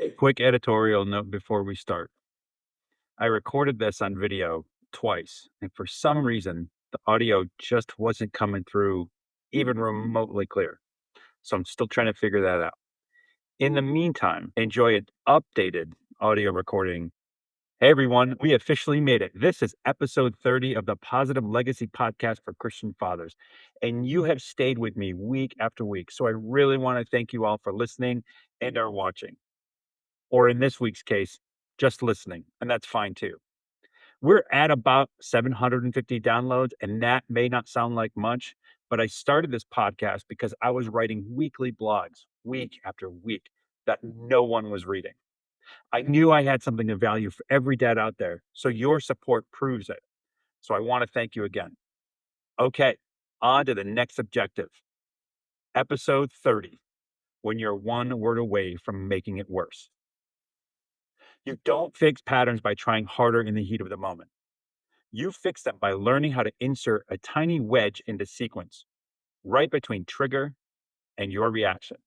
A quick editorial note before we start. I recorded this on video twice, and for some reason, the audio just wasn't coming through even remotely clear. So I'm still trying to figure that out. In the meantime, enjoy an updated audio recording. Hey everyone, we officially made it. This is episode 30 of the Positive Legacy podcast for Christian fathers. And you have stayed with me week after week. So I really want to thank you all for listening and are watching. Or in this week's case, just listening. And that's fine too. We're at about 750 downloads, and that may not sound like much, but I started this podcast because I was writing weekly blogs week after week that no one was reading. I knew I had something of value for every dad out there, so your support proves it. So I want to thank you again. Okay, on to the next objective. Episode 30, when you're one word away from making it worse. You don't fix patterns by trying harder in the heat of the moment. You fix them by learning how to insert a tiny wedge into sequence, right between trigger and your reaction.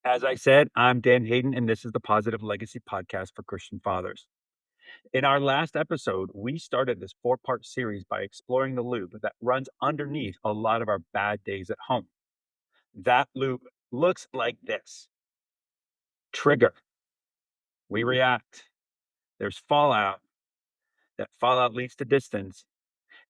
As I said, I'm Dan Hayden, and this is the Positive Legacy Podcast for Christian Fathers. In our last episode, we started this four-part series by exploring the loop that runs underneath a lot of our bad days at home. That loop looks like this: trigger, we react, there's fallout, that fallout leads to distance,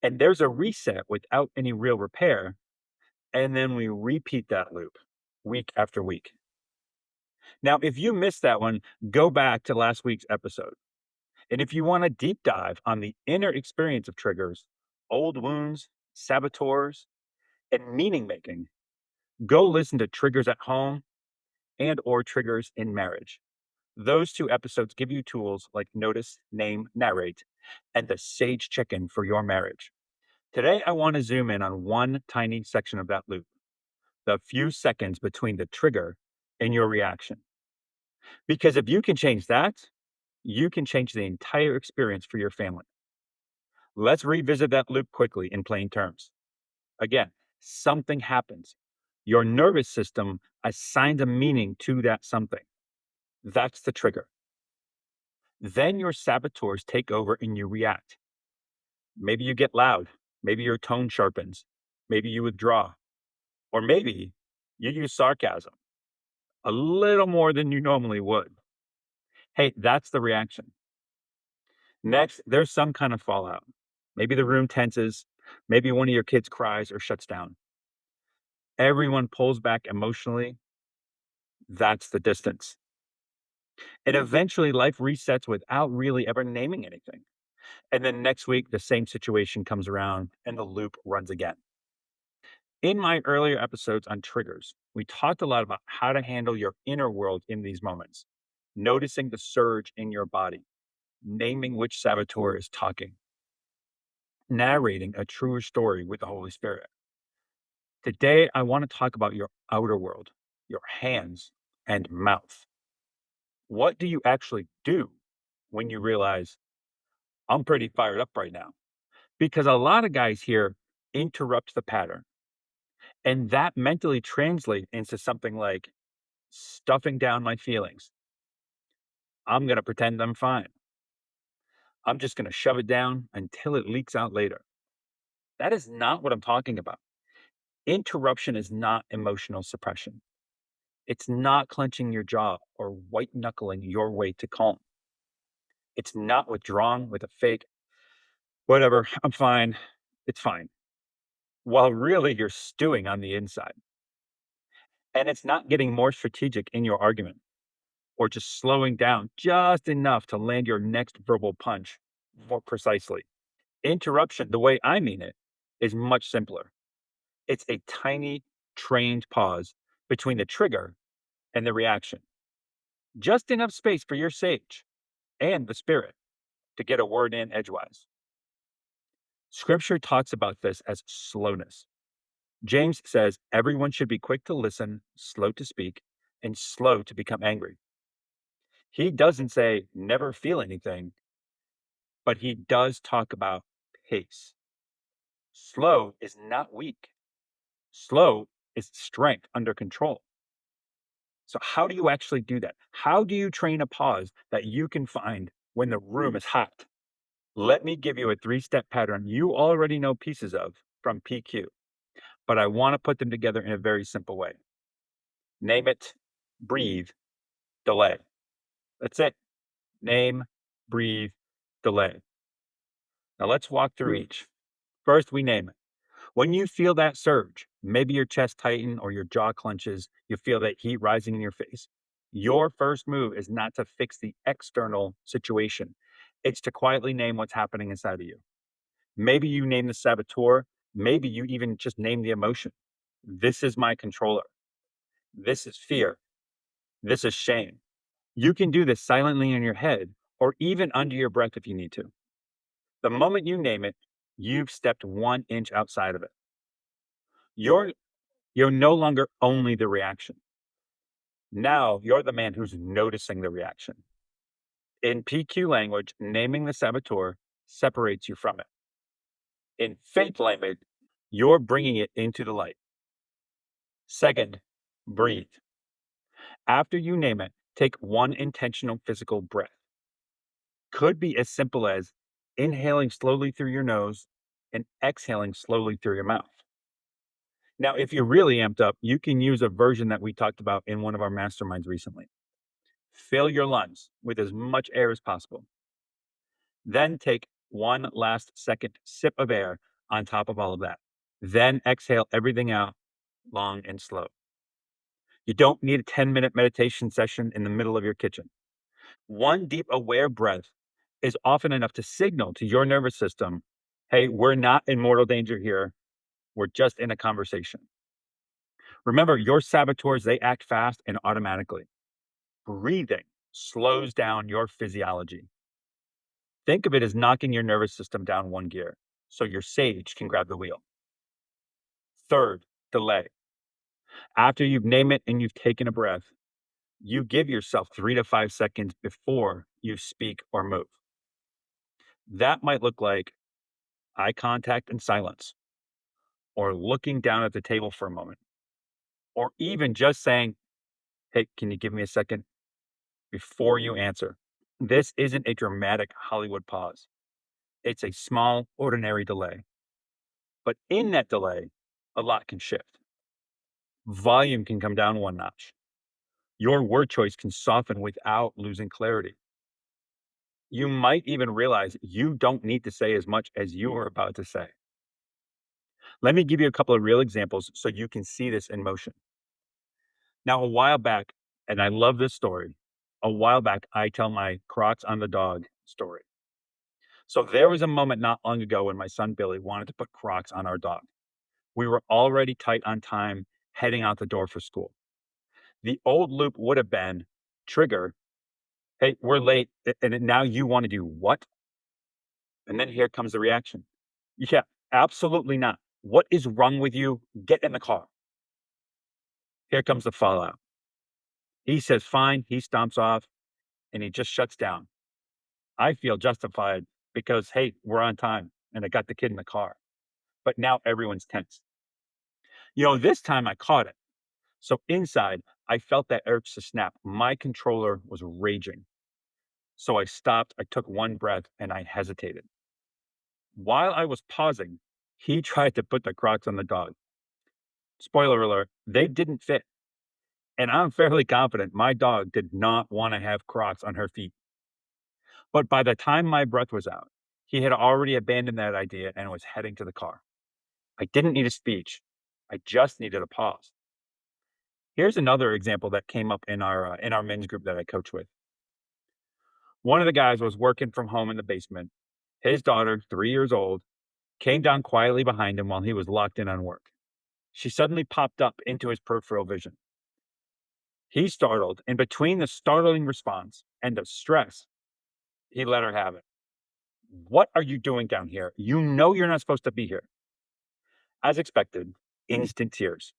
and there's a reset without any real repair. And then we repeat that loop week after week. Now, if you missed that one, go back to last week's episode. And if you want a deep dive on the inner experience of triggers, old wounds, saboteurs, and meaning making, go listen to Triggers at Home and or Triggers in Marriage. Those two episodes give you tools like notice, name, narrate, and the sage chicken for your marriage. Today, I want to zoom in on one tiny section of that loop: the few seconds between the trigger and your reaction. Because if you can change that, you can change the entire experience for your family. Let's revisit that loop quickly in plain terms. Again, something happens. Your nervous system assigns a meaning to that something. That's the trigger. Then your saboteurs take over and you react. Maybe you get loud. Maybe your tone sharpens. Maybe you withdraw. Or maybe you use sarcasm a little more than you normally would. Hey, that's the reaction. Next, there's some kind of fallout. Maybe the room tenses. Maybe one of your kids cries or shuts down. Everyone pulls back emotionally. That's the distance. And eventually, life resets without really ever naming anything. And then next week, the same situation comes around and the loop runs again. In my earlier episodes on triggers, we talked a lot about how to handle your inner world in these moments, noticing the surge in your body, naming which saboteur is talking, narrating a truer story with the Holy Spirit. Today, I want to talk about your outer world, your hands and mouth. What do you actually do when you realize I'm pretty fired up right now? Because a lot of guys here interrupt the pattern, and that mentally translates into something like stuffing down my feelings. I'm going to pretend I'm fine. I'm just going to shove it down until it leaks out later. That is not what I'm talking about. Interruption is not emotional suppression. It's not clenching your jaw or white knuckling your way to calm. It's not withdrawing with a fake, whatever, I'm fine, it's fine, while really you're stewing on the inside. And it's not getting more strategic in your argument or just slowing down just enough to land your next verbal punch more precisely. Interruption, the way I mean it, is much simpler. It's a tiny, trained pause between the trigger and the reaction. Just enough space for your sage and the spirit to get a word in edgewise. Scripture talks about this as slowness. James says everyone should be quick to listen, slow to speak, and slow to become angry. He doesn't say never feel anything, but he does talk about pace. Slow is not weak. Slow is strength under control. So, how do you actually do that? How do you train a pause that you can find when the room is hot? Let me give you a three-step pattern you already know pieces of from PQ, but I want to put them together in a very simple way. Name it, breathe, delay. That's it. Name, breathe, delay. Now let's walk through each. First, we name it. When you feel that surge, maybe your chest tighten or your jaw clenches, you feel that heat rising in your face. Your first move is not to fix the external situation. It's to quietly name what's happening inside of you. Maybe you name the saboteur. Maybe you even just name the emotion. This is my controller. This is fear. This is shame. You can do this silently in your head or even under your breath if you need to. The moment you name it, you've stepped 1 inch outside of it. You're you're no longer only the reaction. Now you're the man who's noticing the reaction. In PQ language, naming the saboteur separates you from it. In faith language, you're bringing it into the light. Second, breathe. After you name it, take one intentional physical breath. Could be as simple as inhaling slowly through your nose and exhaling slowly through your mouth. Now, if you're really amped up, you can use a version that we talked about in one of our masterminds recently. Fill your lungs with as much air as possible. Then take one last second sip of air on top of all of that. Then exhale everything out long and slow. You don't need a 10-minute meditation session in the middle of your kitchen. One deep, aware breath is often enough to signal to your nervous system, hey, we're not in mortal danger here. We're just in a conversation. Remember, your saboteurs, they act fast and automatically. Breathing slows down your physiology. Think of it as knocking your nervous system down one gear so your sage can grab the wheel. Third, delay. After you've named it and you've taken a breath, you give yourself 3 to 5 seconds before you speak or move. That might look like eye contact and silence, or looking down at the table for a moment, or even just saying, hey, can you give me a second before you answer? This isn't a dramatic Hollywood pause. It's a small, ordinary delay. But in that delay, a lot can shift. Volume can come down one notch. Your word choice can soften without losing clarity. You might even realize you don't need to say as much as you are about to say. Let me give you a couple of real examples so you can see this in motion. Now, a while back, and I love this story, a while back, I tell my Crocs on the dog story. So there was a moment not long ago when my son Billy wanted to put Crocs on our dog. We were already tight on time, heading out the door for school. The old loop would have been trigger, hey, we're late. And now you want to do what? And then here comes the reaction. Yeah, absolutely not. What is wrong with you? Get in the car. Here comes the fallout. He says, fine. He stomps off and he just shuts down. I feel justified because, hey, we're on time and I got the kid in the car. But now everyone's tense. This time I caught it. So inside, I felt that urge to snap. My controller was raging. So I stopped, I took one breath, and I hesitated. While I was pausing, he tried to put the Crocs on the dog. Spoiler alert, they didn't fit. And I'm fairly confident my dog did not want to have Crocs on her feet. But by the time my breath was out, he had already abandoned that idea and was heading to the car. I didn't need a speech. I just needed a pause. Here's another example that came up in our men's group that I coach with. One of the guys was working from home in the basement. His daughter, 3 years old, came down quietly behind him while he was locked in on work. She suddenly popped up into his peripheral vision. He startled, and between the startling response and the stress, he let her have it. What are you doing down here? You know you're not supposed to be here. As expected, instant tears.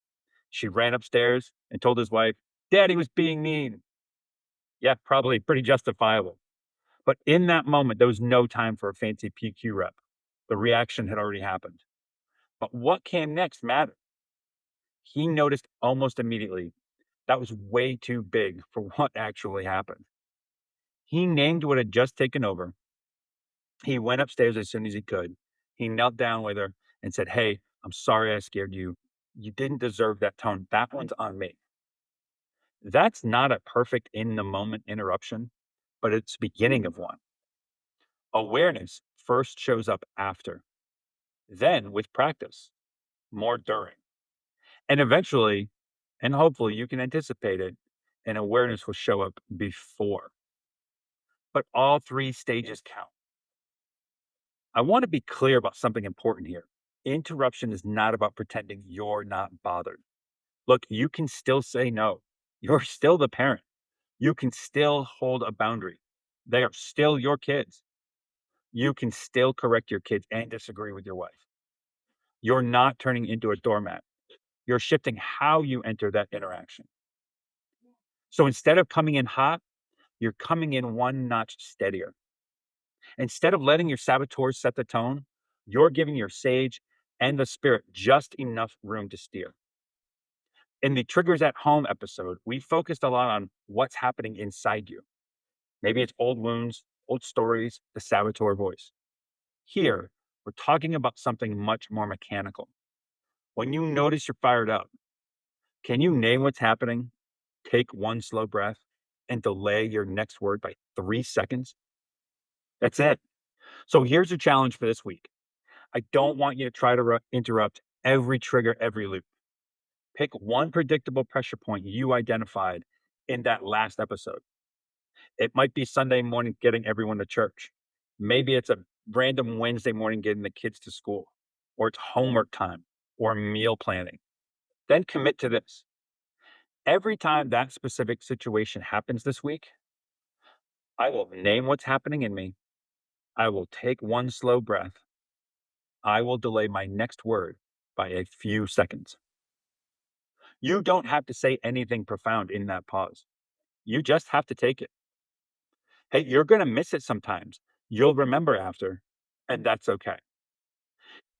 She ran upstairs and told his wife, Daddy was being mean. Yeah, probably pretty justifiable. But in that moment, there was no time for a fancy PQ rep. The reaction had already happened. But what came next mattered. He noticed almost immediately That was way too big for what actually happened. He named what had just taken over. He went upstairs as soon as he could. He knelt down with her and said, "Hey, I'm sorry I scared you. You didn't deserve that tone. That one's on me." That's not a perfect in the moment interruption, but it's the beginning of one. Awareness first shows up after, then with practice, more during. And eventually, and hopefully you can anticipate it, and awareness will show up before. But all three stages count. I want to be clear about something important here. Interruption is not about pretending you're not bothered. Look, you can still say no. You're still the parent. You can still hold a boundary. They are still your kids. You can still correct your kids and disagree with your wife. You're not turning into a doormat. You're shifting how you enter that interaction. So instead of coming in hot, you're coming in one notch steadier. Instead of letting your saboteurs set the tone, you're giving your sage and the spirit just enough room to steer. In the Triggers at Home episode, we focused a lot on what's happening inside you. Maybe it's old wounds, old stories, the saboteur voice. Here, we're talking about something much more mechanical. When you notice you're fired up, can you name what's happening? Take one slow breath and delay your next word by 3 seconds. That's it. So here's your challenge for this week. I don't want you to try to interrupt every trigger, every loop. Pick one predictable pressure point you identified in that last episode. It might be Sunday morning getting everyone to church. Maybe it's a random Wednesday morning getting the kids to school, or it's homework time or meal planning. Then commit to this. Every time that specific situation happens this week, I will name what's happening in me. I will take one slow breath. I will delay my next word by a few seconds. You don't have to say anything profound in that pause. You just have to take it. Hey, you're going to miss it sometimes. You'll remember after, and that's okay.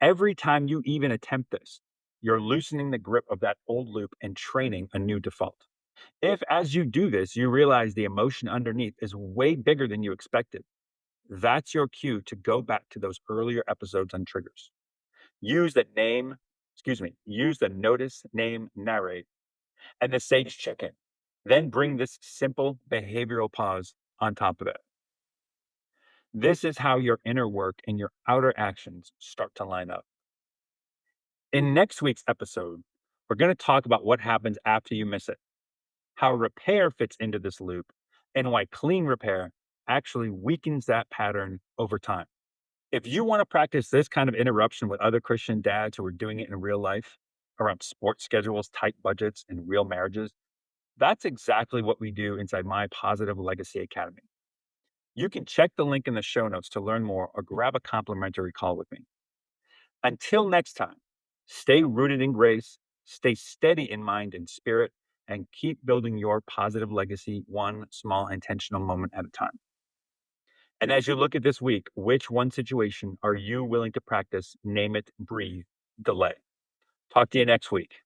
Every time you even attempt this, you're loosening the grip of that old loop and training a new default. If, as you do this, you realize the emotion underneath is way bigger than you expected, that's your cue to go back to those earlier episodes on triggers. Use the notice, name, narrate, and the sage check in. Then bring this simple behavioral pause on top of it. This is how your inner work and your outer actions start to line up. In next week's episode, we're going to talk about what happens after you miss it, how repair fits into this loop, and why clean repair actually weakens that pattern over time. If you want to practice this kind of interruption with other Christian dads who are doing it in real life around sports schedules, tight budgets, and real marriages, that's exactly what we do inside my Positive Legacy Academy. You can check the link in the show notes to learn more or grab a complimentary call with me. Until next time, stay rooted in grace, stay steady in mind and spirit, and keep building your positive legacy one small intentional moment at a time. And as you look at this week, which one situation are you willing to practice, name it, breathe, delay? Talk to you next week.